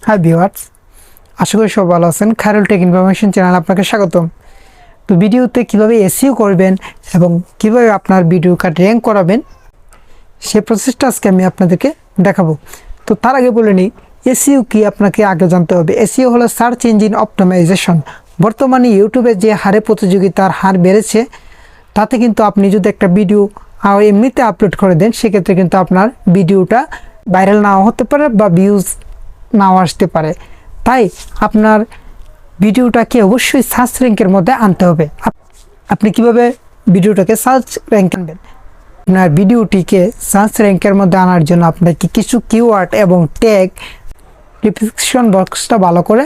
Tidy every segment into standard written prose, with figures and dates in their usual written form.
Hi viewers, আশা করি সব ভালো আছেন। খায়রুল টেক ইনফরমেশন চ্যানেল আপনাকে স্বাগতম। তো ভিডিওতে কিভাবে এসইও করবেন এবং কিভাবে আপনার ভিডিও কার্ড র্যাঙ্ক করাবেন সেই প্রসেসটা আজকে আমি আপনাদেরকে দেখাবো। তো তার আগে বলে নিই, এসইও কি আপনাকে আগে জানতে হবে। এসইও হলো সার্চ ইঞ্জিন অপটিমাইজেশন। বর্তমানে ইউটিউবে যে হারে প্রতিযোগিতার হার বেড়েছে, তাতে কিন্তু আপনি যদি একটা ভিডিও এমনিতে আপলোড করে দেন, সেক্ষেত্রে কিন্তু আপনার ভিডিওটা ভাইরাল নাও হতে পারে বা ভিউজ নাও আসতে পারে। তাই আপনার ভিডিওটাকে অবশ্যই সার্চ র্যাঙ্কের মধ্যে আনতে হবে। আপনি কিভাবে ভিডিওটাকে সার্চ র্যাঙ্ক আনবেন? আপনার ভিডিওটিকে সার্চ র্যাঙ্কের মধ্যে আনার জন্য আপনাকে কিছু কিওয়ার্ড এবং ট্যাগ ডিসক্রিপশন বক্সটা ভালো করে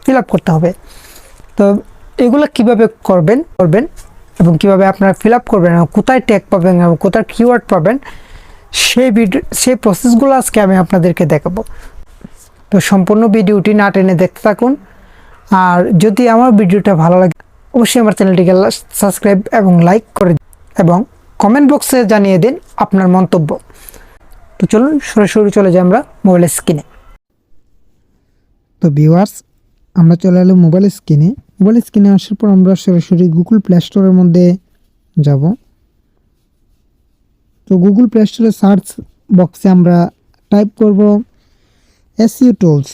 ফিল আপ করতে হবে। তো এগুলো কিভাবে করবেন এবং কিভাবে আপনারা ফিল আপ করবেন এবং কোথায় ট্যাগ পাবেন এবং কোথায় কিওয়ার্ড পাবেন, সেই প্রসেসগুলো আজকে আমি আপনাদেরকে দেখাবো। তো সম্পূর্ণ ভিডিওটি না টেনে দেখতে থাকুন। আর যদি আমার ভিডিওটা ভালো লাগে, অবশ্যই আমার চ্যানেলটিকে সাবস্ক্রাইব এবং লাইক করে এবং কমেন্ট বক্সে জানিয়ে দিন আপনার মন্তব্য। তো চলুন সরাসরি চলে যাই আমরা মোবাইল স্ক্রিনে। তো ভিউয়ার্স, আমরা চলে এলাম মোবাইল স্ক্রিনে আসার পর আমরা সরাসরি গুগল প্লে স্টোরের মধ্যে যাব। তো গুগল প্লে স্টোরে সার্চ বক্সে আমরা টাইপ করব এসইও টুলস।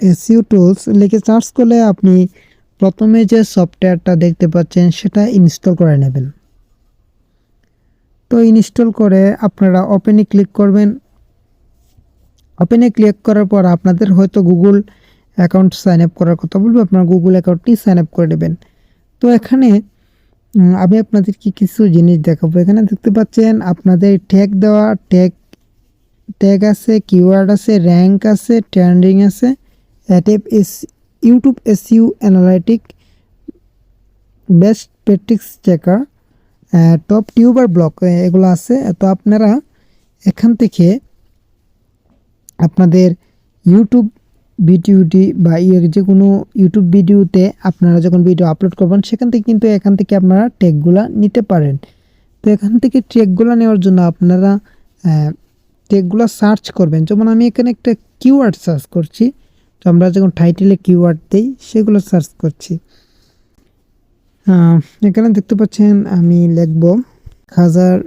এসইও টুলস লিখে সার্চ করলে আপনি প্রথমে যে সফটওয়্যারটা দেখতে পাচ্ছেন সেটা ইনস্টল করে নেবেন। তো ইনস্টল করে আপনারা ওপেনে ক্লিক করবেন। ওপেনে ক্লিক করার পর আপনাদের হয়তো গুগল অ্যাকাউন্ট সাইন আপ করার কথা বলবে, আপনার গুগল অ্যাকাউন্টটি সাইন আপ করে নেবেন। তো এখানে আমি আপনাদেরকে কিছু জিনিস দেখাবো। এখানে দেখতে পাচ্ছেন আপনাদের ট্যাগ দেওয়া, ট্যাগ আছে, কিওয়ার্ড আছে, র্যাঙ্ক আছে, ট্রেন্ডিং আছে, YouTube SEO analytic, best practice checker, top tuber block, এগুলো আছে। তো আপনারা এখান থেকে আপনাদের ইউটিউব ভিডিওটি বা যে কোনো ইউটিউব ভিডিওতে আপনারা যখন ভিডিও আপলোড করবেন, এখান থেকে আপনারা ট্যাগগুলো নিতে পারেন। তো এখান থেকে ট্যাগগুলো নেওয়ার জন্য আপনারা ট্যাগগুলো সার্চ করবেন। যেমন আমি এখানে একটা কিওয়ার্ড সার্চ করছি। তো আমরা যখন টাইটেলে কিওয়ার্ড দিই সেগুলো সার্চ করছি। এখানে দেখতে পাচ্ছেন আমি লিখব 1000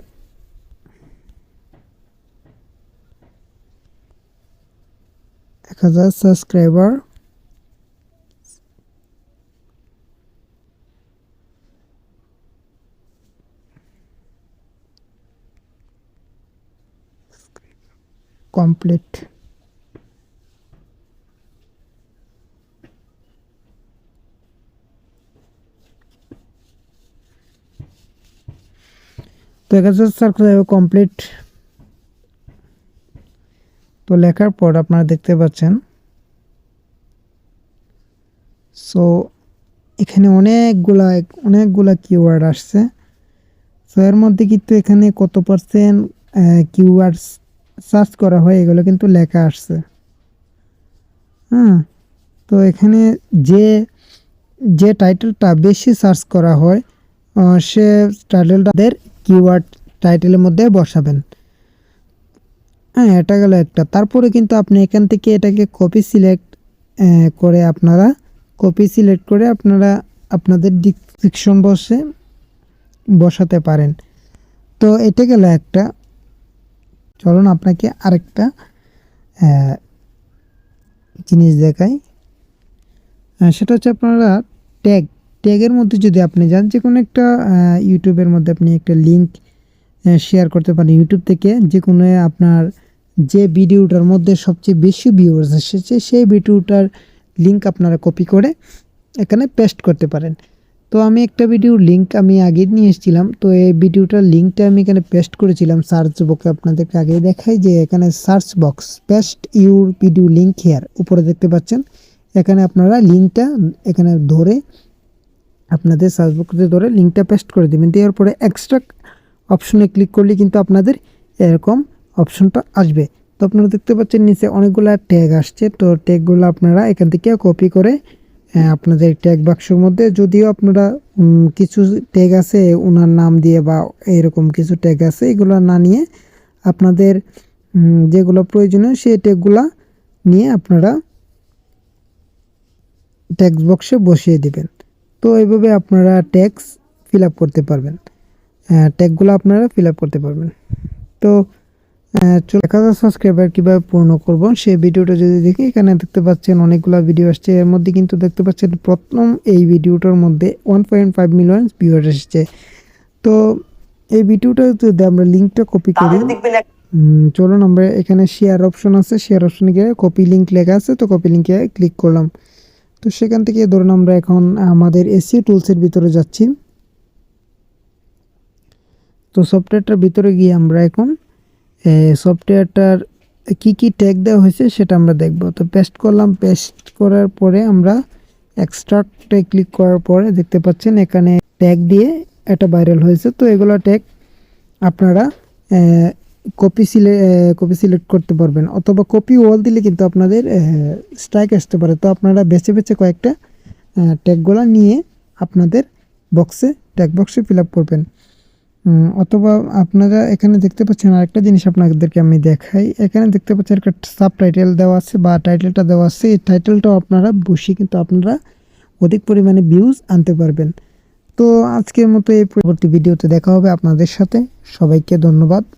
সাবস্ক্রাইবার কমপ্লিট। তো 1000 সাবস্ক্রাইবার কমপ্লিট। তো লেখার পর আপনারা দেখতে পাচ্ছেন সো এখানে অনেকগুলা কিওয়ার্ড আসছে। সো এর মধ্যে কিন্তু এখানে কত পার্সেন্ট কিওয়ার্ড সার্চ করা হয় এগুলো কিন্তু লেখা আসছে। তো এখানে যে টাইটেলটা বেশি সার্চ করা হয় সে টাইটেলটাদের কিওয়ার্ড টাইটেলের মধ্যে বসাবেন। এটা গেল একটা। তারপরে কিন্তু আপনি এখান থেকে এটাকে কপি সিলেক্ট করে আপনারা আপনাদের ডিসক্রিপশন বসাতে পারেন। তো এটা গেল একটা। চলুন আপনাকে আরেকটা জিনিস দেখাই। সেটা হচ্ছে আপনারা ট্যাগের মধ্যে যদি আপনি যান, যে কোনো একটা ইউটিউবের মধ্যে আপনি একটা লিঙ্ক শেয়ার করতে পারেন। ইউটিউব থেকে যে কোনো আপনার যে ভিডিওটার মধ্যে সবচেয়ে বেশি ভিউয়ার্স এসেছে সেই ভিডিওটার লিঙ্ক আপনারা কপি করে এখানে পেস্ট করতে পারেন। তো আমি একটা ভিডিওর লিঙ্ক আমি আগে নিয়ে এসেছিলাম। তো এই ভিডিওটার লিঙ্কটা আমি এখানে পেস্ট করেছিলাম সার্চ বক্সে। আপনাদেরকে আগে দেখাই যে এখানে search box paste your video link here উপরে দেখতে পাচ্ছেন। এখানে আপনারা লিঙ্কটা এখানে ধরে আপনাদের সার্চ বক্সে ধরে লিঙ্কটা পেস্ট করে দেবেন। দেওয়ার পরে এক্সট্রাক্ট অপশনে ক্লিক করলে কিন্তু আপনাদের এরকম অপশনটা আসবে। তো আপনারা দেখতে পাচ্ছেন নিচে অনেকগুলো ট্যাগ আসছে। তো ট্যাগগুলো আপনারা এখান থেকে কপি করে আপনাদের ট্যাগ বাক্সের মধ্যে যদিও আপনারা কিছু ট্যাগ আছে ওনার নাম দিয়ে বা এরকম কিছু ট্যাগ আছে, এগুলো না নিয়ে আপনাদের যেগুলো প্রয়োজনীয় সেই ট্যাগগুলা নিয়ে আপনারা ট্যাক্স বক্সে বসিয়ে দিবেন। তো এইভাবে আপনারা ট্যাক্স ফিল আপ করতে পারবেন, ট্যাগগুলো আপনারা ফিল আপ করতে পারবেন। তো 1000 সাবস্ক্রাইবার কীভাবে পূর্ণ করব সেই ভিডিওটা যদি দেখি, এখানে দেখতে পাচ্ছেন অনেকগুলো ভিডিও আসছে, এর মধ্যে কিন্তু দেখতে পাচ্ছেন প্রথম এই ভিডিওটার মধ্যে 1.5 মিলিয়ন ভিউয়ার এসেছে। তো এই ভিডিওটা যদি আমরা লিঙ্কটা কপি করি, চলুন আমরা এখানে শেয়ার অপশন আছে, শেয়ার অপশনে গিয়ে কপি লিঙ্ক লেখা আছে, তো কপি লিঙ্কে ক্লিক করলাম। তো সেখান থেকে ধরুন আমরা এখন আমাদের এসিও টুলসের ভিতরে যাচ্ছি। তো সফটওয়্যারটার ভিতরে গিয়ে আমরা এখন সফটওয়্যারটার কি কি ট্যাগ দেওয়া হয়েছে সেটা আমরা দেখব। তো পেস্ট করলাম, পেস্ট করার পরে আমরা এক্সট্রাক্টে ক্লিক করার পরে দেখতে পাচ্ছেন এখানে ট্যাগ দিয়ে এটা ভাইরাল হয়েছে। তো এগুলো ট্যাগ আপনারা কপি সিলেক্ট করতে পারবেন, অথবা কপি ওয়াল দিলে কিন্তু আপনাদের স্ট্রাইক আসতে পারে। তো আপনারা বেছে বেছে কয়েকটা ট্যাগগুলো নিয়ে আপনাদের ট্যাগ বক্সে ফিল আপ করবেন। অথবা আপনারা এখানে দেখতে পাচ্ছেন আরেকটা জিনিস আপনাদেরকে আমি দেখাই, এখানে দেখতে পাচ্ছেন একটা সাব টাইটেল দেওয়া আছে বা টাইটেলটা দেওয়া আছে, এই টাইটেলটাও আপনারা বসিয়ে কিন্তু আপনারা অধিক পরিমাণে ভিউজ আনতে পারবেন। তো আজকের মতো এই পরবর্তী ভিডিওতে দেখা হবে আপনাদের সাথে, সবাইকে ধন্যবাদ।